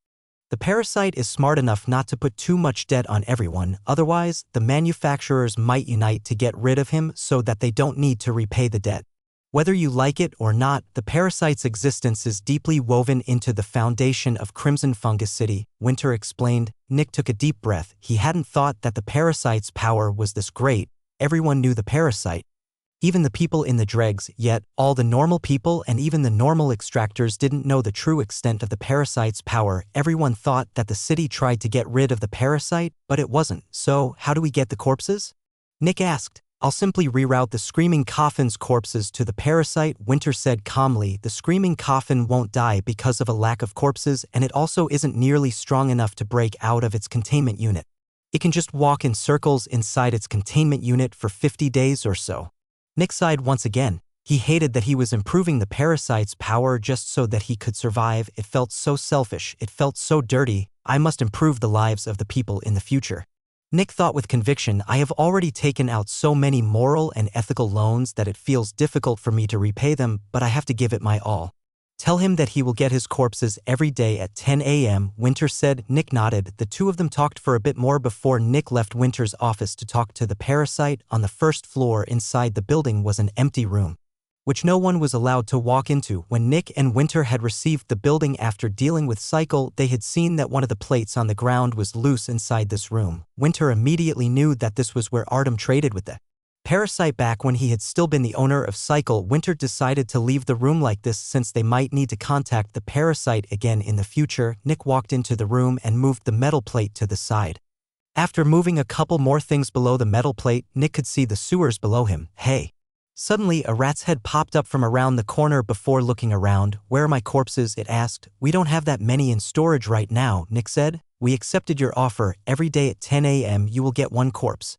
the parasite is smart enough not to put too much debt on everyone, otherwise, the manufacturers might unite to get rid of him so that they don't need to repay the debt. Whether you like it or not, the parasite's existence is deeply woven into the foundation of Crimson Fungus City, Winter explained. Nick took a deep breath. He hadn't thought that the parasite's power was this great. Everyone knew the parasite. Even the people in the dregs, yet all the normal people and even the normal extractors didn't know the true extent of the parasite's power. Everyone thought that the city tried to get rid of the parasite, but it wasn't. So, how do we get the corpses? Nick asked. I'll simply reroute the Screaming Coffin's corpses to the parasite, Winter said calmly. The Screaming Coffin won't die because of a lack of corpses, and it also isn't nearly strong enough to break out of its containment unit. It can just walk in circles inside its containment unit for 50 days or so. Nick sighed once again. He hated that he was improving the parasite's power just so that he could survive. It felt so selfish. It felt so dirty. I must improve the lives of the people in the future. Nick thought with conviction. I have already taken out so many moral and ethical loans that it feels difficult for me to repay them, but I have to give it my all. Tell him that he will get his corpses every day at 10 a.m., Winter said. Nick nodded. The two of them talked for a bit more before Nick left Winter's office to talk to the parasite. On the first floor inside the building was an empty room, which no one was allowed to walk into. When Nick and Winter had received the building after dealing with Cycle, they had seen that one of the plates on the ground was loose inside this room. Winter immediately knew that this was where Artem traded with the parasite. Back when he had still been the owner of Cycle, Winter decided to leave the room like this since they might need to contact the parasite again in the future. Nick walked into the room and moved the metal plate to the side. After moving a couple more things below the metal plate, Nick could see the sewers below him. Hey! Suddenly, a rat's head popped up from around the corner. Before looking around, where are my corpses? It asked. We don't have that many in storage right now, Nick said. We accepted your offer. Every day at 10 a.m. you will get one corpse.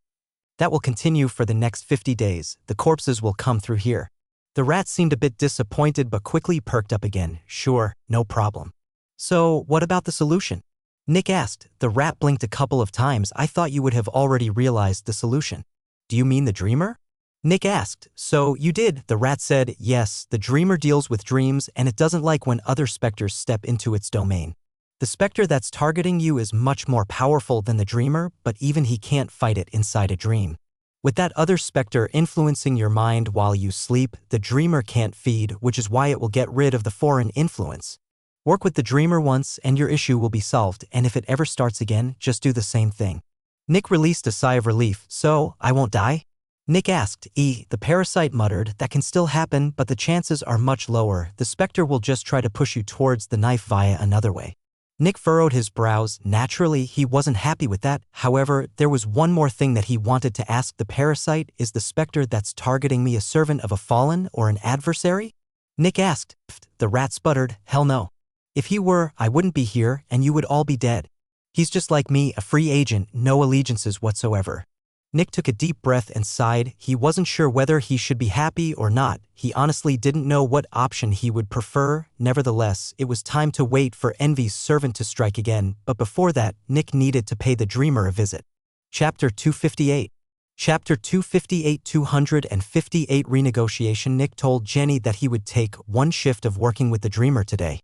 That will continue for the next 50 days. The corpses will come through here. The rat seemed a bit disappointed but quickly perked up again. Sure, no problem. So, what about the solution? Nick asked. The rat blinked a couple of times. I thought you would have already realized the solution. Do you mean the dreamer? Nick asked. So, you did, the rat said. Yes, the dreamer deals with dreams and it doesn't like when other specters step into its domain. The specter that's targeting you is much more powerful than the dreamer, but even he can't fight it inside a dream. With that other specter influencing your mind while you sleep, the dreamer can't feed, which is why it will get rid of the foreign influence. Work with the dreamer once and your issue will be solved, and if it ever starts again, just do the same thing. Nick released a sigh of relief. So, I won't die? Nick asked. The parasite muttered. That can still happen, but the chances are much lower. The specter will just try to push you towards the knife via another way. Nick furrowed his brows. Naturally, he wasn't happy with that. However, there was one more thing that he wanted to ask the parasite. Is the specter that's targeting me a servant of a fallen or an adversary? Nick asked. The rat sputtered. Hell no. If he were, I wouldn't be here, and you would all be dead. He's just like me, a free agent, no allegiances whatsoever. Nick took a deep breath and sighed. He wasn't sure whether he should be happy or not. He honestly didn't know what option he would prefer. Nevertheless, it was time to wait for Envy's servant to strike again, but before that, Nick needed to pay the dreamer a visit. Chapter 258. Chapter 258 258 Renegotiation. Nick told Jenny that he would take one shift of working with the dreamer today.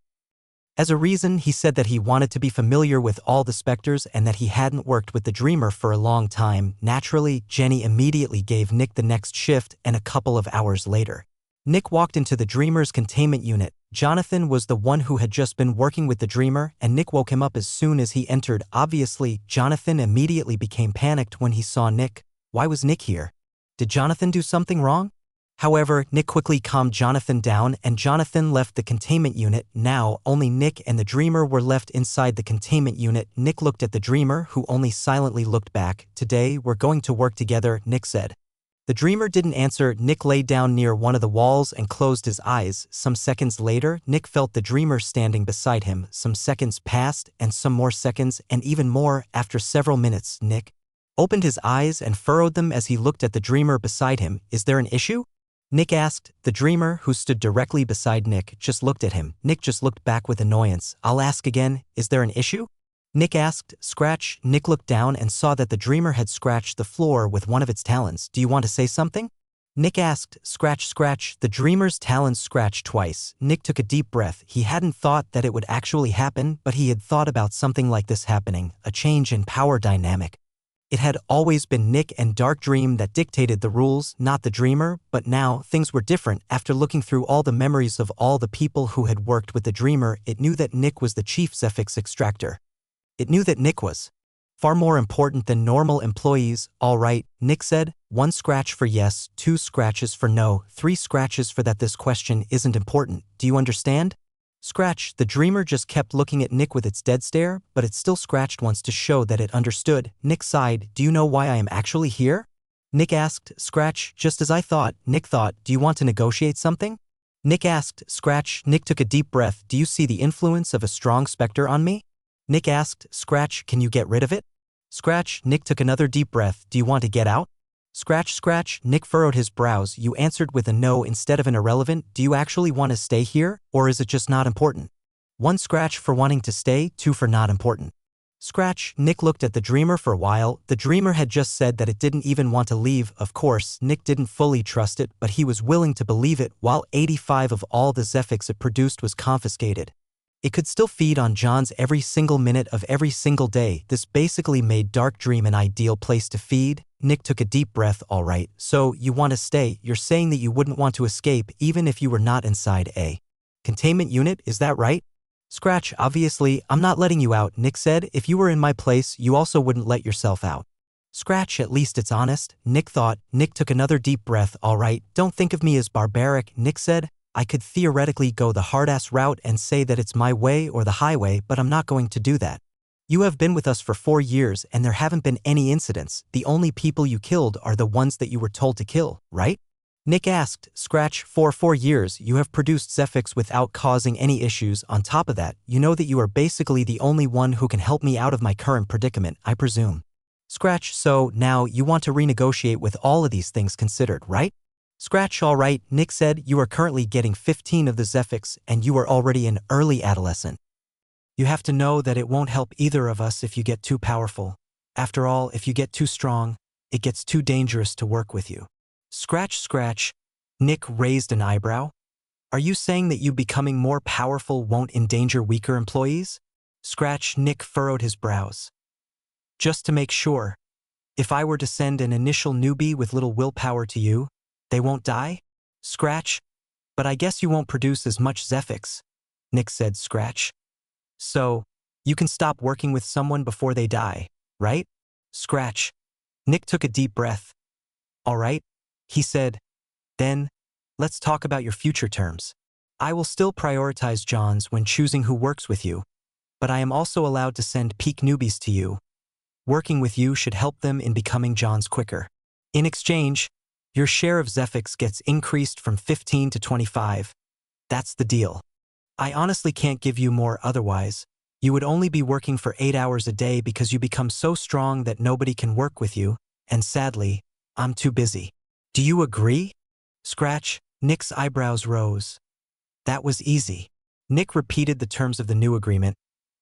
As a reason, he said that he wanted to be familiar with all the specters and that he hadn't worked with the dreamer for a long time. Naturally, Jenny immediately gave Nick the next shift, and a couple of hours later, Nick walked into the dreamer's containment unit. Jonathan was the one who had just been working with the dreamer, and Nick woke him up as soon as he entered. Obviously, Jonathan immediately became panicked when he saw Nick. Why was Nick here? Did Jonathan do something wrong? However, Nick quickly calmed Jonathan down, and Jonathan left the containment unit. Now, only Nick and the dreamer were left inside the containment unit. Nick looked at the dreamer, who only silently looked back. Today, we're going to work together, Nick said. The dreamer didn't answer. Nick lay down near one of the walls and closed his eyes. Some seconds later, Nick felt the dreamer standing beside him. Some seconds passed, and some more seconds, and even more. After several minutes, Nick opened his eyes and furrowed them as he looked at the dreamer beside him. Is there an issue? Nick asked. The dreamer, who stood directly beside Nick, just looked at him. Nick just looked back with annoyance. I'll ask again, is there an issue? Nick asked. Scratch. Nick looked down and saw that the dreamer had scratched the floor with one of its talons. Do you want to say something? Nick asked. Scratch, scratch. The dreamer's talons scratched twice. Nick took a deep breath. He hadn't thought that it would actually happen, but he had thought about something like this happening, a change in power dynamic. It had always been Nick and Dark Dream that dictated the rules, not the dreamer, but now things were different. After looking through all the memories of all the people who had worked with the dreamer, it knew that Nick was the chief Zephyx extractor. It knew that Nick was far more important than normal employees. All right, Nick said. 1 scratch for yes, 2 scratches for no, 3 scratches for that. This question isn't important. Do you understand? Scratch. The dreamer just kept looking at Nick with its dead stare, but it still scratched once to show that it understood. Nick sighed. Do you know why I am actually here? Nick asked. Scratch. Just as I thought. Nick thought. Do you want to negotiate something? Nick asked. Scratch. Nick took a deep breath. Do you see the influence of a strong specter on me? Nick asked. Scratch. Can you get rid of it? Scratch. Nick took another deep breath. Do you want to get out? Scratch, scratch. Nick furrowed his brows. You answered with a no instead of an irrelevant. Do you actually want to stay here, or is it just not important? 1 scratch for wanting to stay, 2 for not important. Scratch. Nick looked at the dreamer for a while. The dreamer had just said that it didn't even want to leave. Of course, Nick didn't fully trust it, but he was willing to believe it. While 85 of all the Zephyx it produced was confiscated, it could still feed on John's every single minute of every single day. This basically made Dark Dream an ideal place to feed. Nick took a deep breath. All right, so you want to stay. You're saying that you wouldn't want to escape even if you were not inside a containment unit, is that right? Scratch. Obviously, I'm not letting you out, Nick said. If you were in my place, you also wouldn't let yourself out. Scratch. At least it's honest, Nick thought. Nick took another deep breath. All right, don't think of me as barbaric, Nick said. I could theoretically go the hard-ass route and say that it's my way or the highway, but I'm not going to do that. You have been with us for 4 years and there haven't been any incidents. The only people you killed are the ones that you were told to kill, right? Nick asked. Scratch. For 4 years, you have produced Zephyx without causing any issues. On top of that, you know that you are basically the only one who can help me out of my current predicament, I presume. Scratch. So now you want to renegotiate with all of these things considered, right? Scratch. All right, Nick said. You are currently getting 15 of the Zephyx and you are already an early adolescent. You have to know that it won't help either of us if you get too powerful. After all, if you get too strong, it gets too dangerous to work with you. Scratch, scratch. Nick raised an eyebrow. Are you saying that you becoming more powerful won't endanger weaker employees? Scratch. Nick furrowed his brows. Just to make sure, if I were to send an initial newbie with little willpower to you, they won't die? Scratch. But I guess you won't produce as much Zephyx, Nick said. Scratch. So, you can stop working with someone before they die, right? Scratch. Nick took a deep breath. All right, he said. Then, let's talk about your future terms. I will still prioritize Johns when choosing who works with you, but I am also allowed to send peak newbies to you. Working with you should help them in becoming Johns quicker. In exchange, your share of Zephyx gets increased from 15 to 25. That's the deal. I honestly can't give you more otherwise. You would only be working for 8 hours a day because you become so strong that nobody can work with you. And sadly, I'm too busy. Do you agree? Scratch. Nick's eyebrows rose. That was easy. Nick repeated the terms of the new agreement,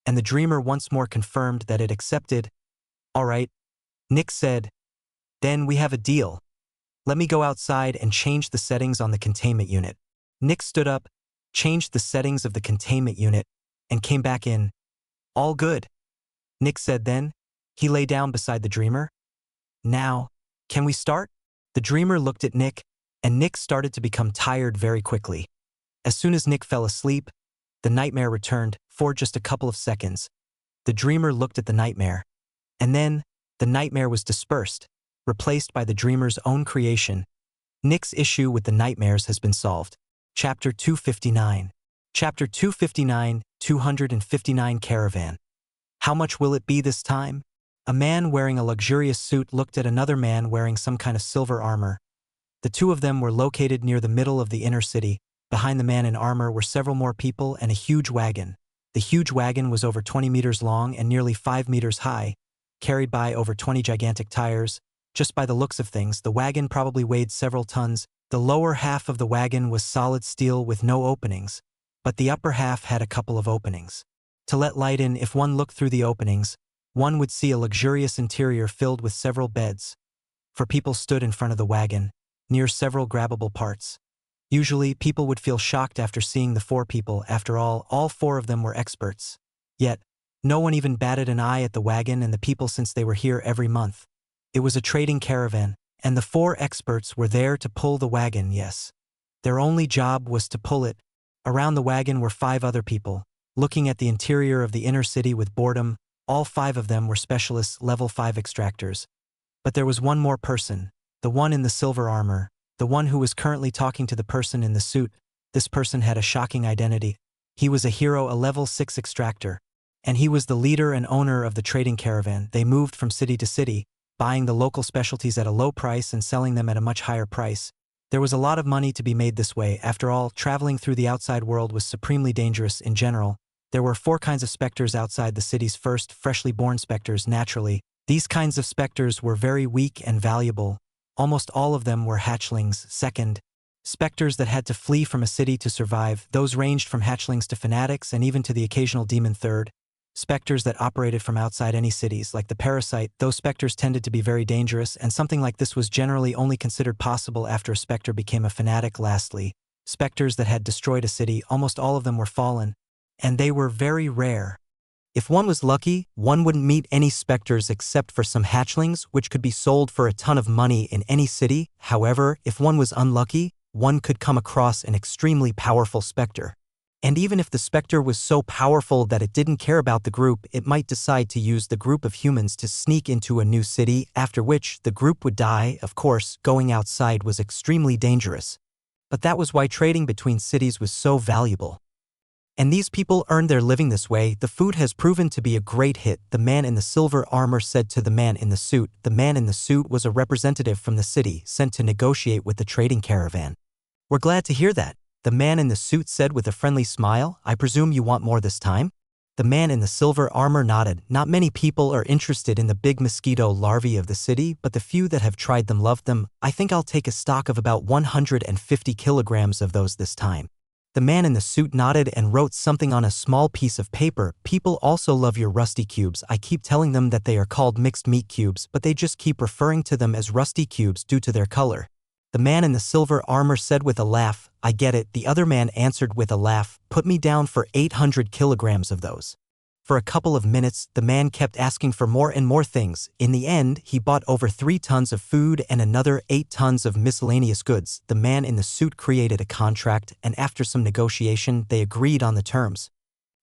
and the dreamer once more confirmed that it accepted. All right, Nick said. Then we have a deal. Let me go outside and change the settings on the containment unit. Nick stood up, changed the settings of the containment unit, and came back in. All good. Nick said then. He lay down beside the dreamer. Now, can we start? The dreamer looked at Nick, and Nick started to become tired very quickly. As soon as Nick fell asleep, the nightmare returned for just a couple of seconds. The dreamer looked at the nightmare, and then the nightmare was dispersed, replaced by the dreamer's own creation. Nick's issue with the nightmares has been solved. Chapter 259. Chapter 259, 259 Caravan. How much will it be this time? A man wearing a luxurious suit looked at another man wearing some kind of silver armor. The two of them were located near the middle of the inner city. Behind the man in armor were several more people and a huge wagon. The huge wagon was over 20 meters long and nearly 5 meters high, carried by over 20 gigantic tires. Just by the looks of things, the wagon probably weighed several tons. The lower half of the wagon was solid steel with no openings, but the upper half had a couple of openings. To let light in, if one looked through the openings, one would see a luxurious interior filled with several beds. For people stood in front of the wagon, near several grabbable parts. Usually, people would feel shocked after seeing the 4 people. After all 4 of them were experts. Yet, no one even batted an eye at the wagon and the people since they were here every month. It was a trading caravan, and the 4 experts were there to pull the wagon, yes. Their only job was to pull it. Around the wagon were 5 other people, looking at the interior of the inner city with boredom. All 5 of them were specialists, level 5 extractors. But there was one more person, the one in the silver armor, the one who was currently talking to the person in the suit. This person had a shocking identity. He was a hero, a level 6 extractor, and he was the leader and owner of the trading caravan. They moved from city to city, buying the local specialties at a low price and selling them at a much higher price. There was a lot of money to be made this way. After all, traveling through the outside world was supremely dangerous in general. There were 4 kinds of specters outside the cities. First, freshly born specters. Naturally, these kinds of specters were very weak and valuable. Almost all of them were hatchlings. Second, specters that had to flee from a city to survive. Those ranged from hatchlings to fanatics and even to the occasional demon. Third, specters that operated from outside any cities, like the parasite. Those specters tended to be very dangerous, and something like this was generally only considered possible after a specter became a fanatic. Lastly, specters that had destroyed a city. Almost all of them were fallen, and they were very rare. If one was lucky, one wouldn't meet any specters except for some hatchlings, which could be sold for a ton of money in any city. However, if one was unlucky, one could come across an extremely powerful specter. And even if the specter was so powerful that it didn't care about the group, it might decide to use the group of humans to sneak into a new city, after which the group would die. Of course, going outside was extremely dangerous. But that was why trading between cities was so valuable. And these people earned their living this way. The food has proven to be a great hit, the man in the silver armor said to the man in the suit. The man in the suit was a representative from the city, sent to negotiate with the trading caravan. We're glad to hear that, the man in the suit said with a friendly smile. I presume you want more this time? The man in the silver armor nodded. Not many people are interested in the big mosquito larvae of the city, but the few that have tried them love them. I think I'll take a stock of about 150 kilograms of those this time. The man in the suit nodded and wrote something on a small piece of paper. People also love your rusty cubes. I keep telling them that they are called mixed meat cubes, but they just keep referring to them as rusty cubes due to their color. The man in the silver armor said with a laugh. I get it. The other man answered with a laugh. Put me down for 800 kilograms of those. For a couple of minutes, the man kept asking for more and more things. In the end, he bought over 3 tons of food and another 8 tons of miscellaneous goods. The man in the suit created a contract, and after some negotiation, they agreed on the terms.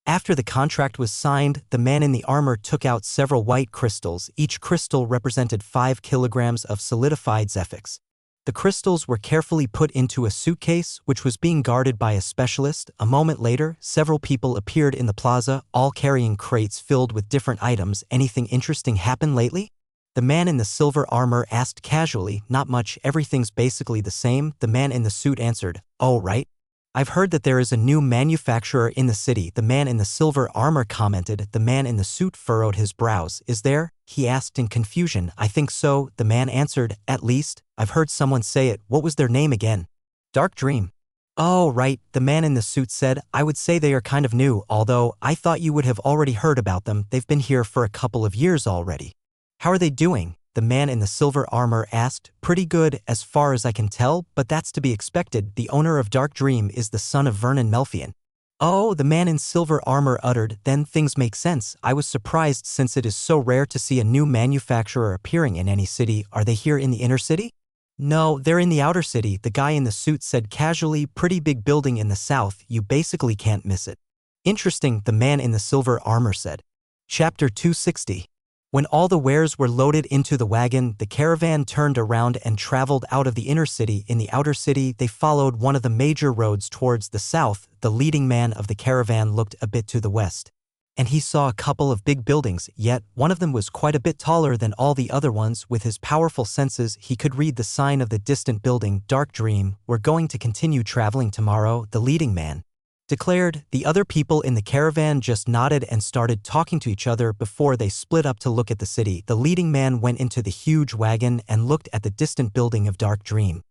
After the contract was signed, the man in the armor took out several white crystals. Each crystal represented 5 kilograms of solidified Zephyx. The crystals were carefully put into a suitcase, which was being guarded by a specialist. A moment later, several people appeared in the plaza, all carrying crates filled with different items. Anything interesting happen lately? The man in the silver armor asked casually. Not much, everything's basically the same, the man in the suit answered. Oh, right. I've heard that there is a new manufacturer in the city, the man in the silver armor commented. The man in the suit furrowed his brows. Is there? he asked in confusion. I think so, the man answered. At least, I've heard someone say it. What was their name again? Dark Dream. Oh, right, the man in the suit said. I would say they are kind of new, although I thought you would have already heard about them. They've been here for a couple of years already. How are they doing? The man in the silver armor asked. Pretty good, as far as I can tell, but that's to be expected. The owner of Dark Dream is the son of Vernon Melfian. Oh, the man in silver armor uttered. Then things make sense. I was surprised since it is so rare to see a new manufacturer appearing in any city. Are they here in the inner city? No, they're in the outer city, the guy in the suit said casually. Pretty big building in the south, you basically can't miss it. Interesting, the man in the silver armor said. Chapter 260. When all the wares were loaded into the wagon, the caravan turned around and traveled out of the inner city. In the outer city, they followed one of the major roads towards the south. The leading man of the caravan looked a bit to the west, and he saw a couple of big buildings, yet one of them was quite a bit taller than all the other ones. With his powerful senses, he could read the sign of the distant building. Dark Dream. We're going to continue traveling tomorrow, the leading man declared. The other people in the caravan just nodded and started talking to each other before they split up to look at the city. The leading man went into the huge wagon and looked at the distant building of Dark Dream.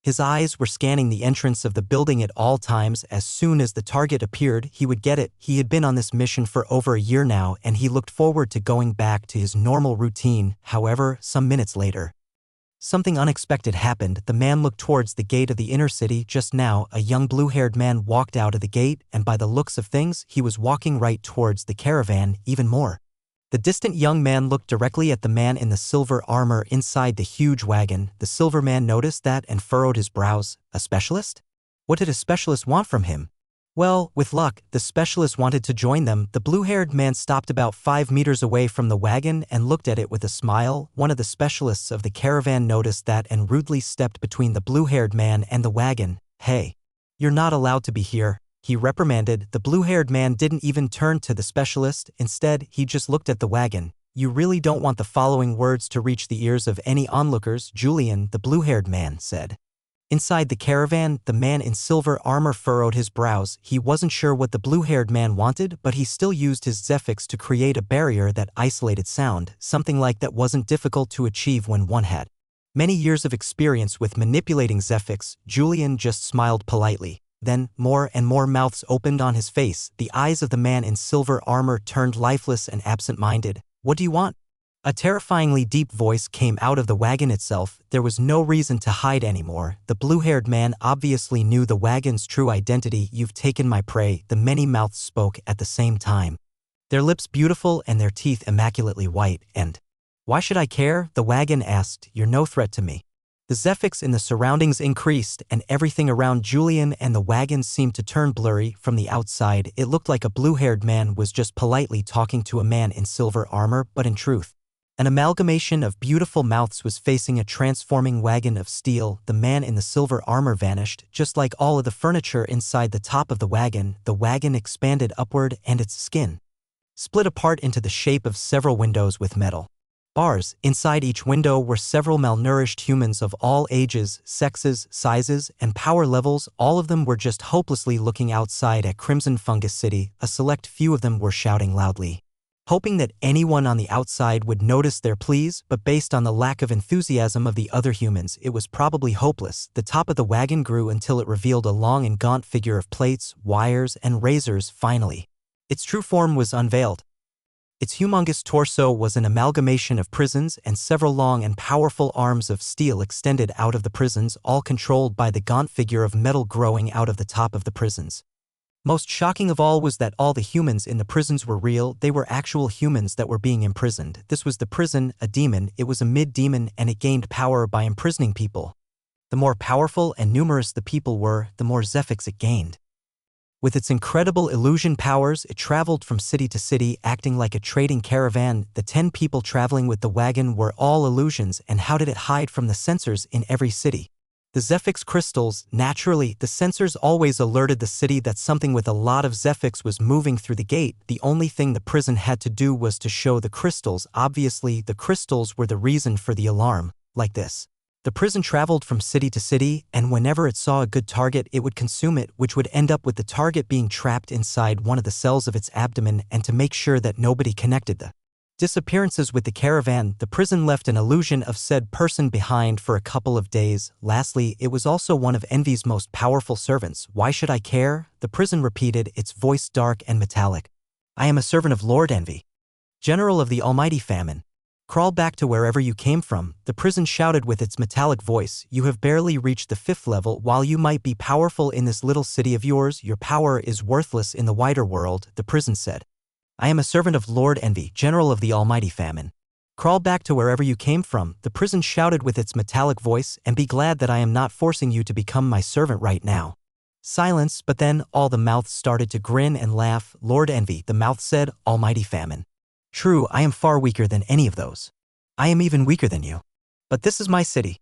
His eyes were scanning the entrance of the building at all times. As soon as the target appeared, he would get it. He had been on this mission for over a year now, and he looked forward to going back to his normal routine. However, some minutes later, something unexpected happened. The man looked towards the gate of the inner city. Just now, a young blue-haired man walked out of the gate, and by the looks of things, he was walking right towards the caravan. Even more, the distant young man looked directly at the man in the silver armor inside the huge wagon. The silver man noticed that and furrowed his brows. A specialist? What did a specialist want from him? Well, with luck, the specialist wanted to join them. The blue-haired man stopped about 5 meters away from the wagon and looked at it with a smile. One of the specialists of the caravan noticed that and rudely stepped between the blue-haired man and the wagon. Hey, you're not allowed to be here, he reprimanded. The blue-haired man didn't even turn to the specialist. Instead, he just looked at the wagon. You really don't want the following words to reach the ears of any onlookers, Julian, the blue-haired man said. Inside the caravan, the man in silver armor furrowed his brows. He wasn't sure what the blue-haired man wanted, but he still used his Zephyx to create a barrier that isolated sound. Something like that wasn't difficult to achieve when one had many years of experience with manipulating Zephyx. Julian just smiled politely. Then, more and more mouths opened on his face. The eyes of the man in silver armor turned lifeless and absent-minded. What do you want? A terrifyingly deep voice came out of the wagon itself. There was no reason to hide anymore. The blue-haired man obviously knew the wagon's true identity. You've taken my prey, the many mouths spoke at the same time, their lips beautiful and their teeth immaculately white. And why should I care? The wagon asked. You're no threat to me. The Zephyx in the surroundings increased, and everything around Julian and the wagon seemed to turn blurry. From the outside, it looked like a blue-haired man was just politely talking to a man in silver armor, but in truth, an amalgamation of beautiful mouths was facing a transforming wagon of steel. The man in the silver armor vanished, just like all of the furniture inside the top of the wagon. The wagon expanded upward, and its skin split apart into the shape of several windows with metal bars. Inside each window were several malnourished humans of all ages, sexes, sizes, and power levels. All of them were just hopelessly looking outside at Crimson Fungus City. A select few of them were shouting loudly, hoping that anyone on the outside would notice their pleas, but based on the lack of enthusiasm of the other humans, it was probably hopeless. The top of the wagon grew until it revealed a long and gaunt figure of plates, wires, and razors. Finally, its true form was unveiled. Its humongous torso was an amalgamation of prisons, and several long and powerful arms of steel extended out of the prisons, all controlled by the gaunt figure of metal growing out of the top of the prisons. Most shocking of all was that all the humans in the prisons were real. They were actual humans that were being imprisoned. This was the prison, a demon. It was a mid-demon, and it gained power by imprisoning people. The more powerful and numerous the people were, the more Zephyx it gained. With its incredible illusion powers, it traveled from city to city, acting like a trading caravan. The 10 people traveling with the wagon were all illusions, and how did it hide from the sensors in every city? The Zephyx crystals. Naturally, the sensors always alerted the city that something with a lot of Zephyx was moving through the gate. The only thing the prison had to do was to show the crystals. Obviously, the crystals were the reason for the alarm. Like this, the prison traveled from city to city, and whenever it saw a good target, it would consume it, which would end up with the target being trapped inside one of the cells of its abdomen. And to make sure that nobody connected the Disappearances with the caravan. The prison left an illusion of said person behind for a couple of days. Lastly, it was also one of Envy's most powerful servants. Why should I care? The prison repeated, its voice dark and metallic. I am a servant of Lord Envy, General of the Almighty Famine. Crawl back to wherever you came from, the prison shouted with its metallic voice. You have barely reached the 5th level. While you might be powerful in this little city of yours, your power is worthless in the wider world, the prison said. I am a servant of Lord Envy, General of the Almighty Famine. Crawl back to wherever you came from, the prison shouted with its metallic voice, and be glad that I am not forcing you to become my servant right now. Silence, but then all the mouths started to grin and laugh. Lord Envy, the mouth said, Almighty Famine. True, I am far weaker than any of those. I am even weaker than you. But this is my city.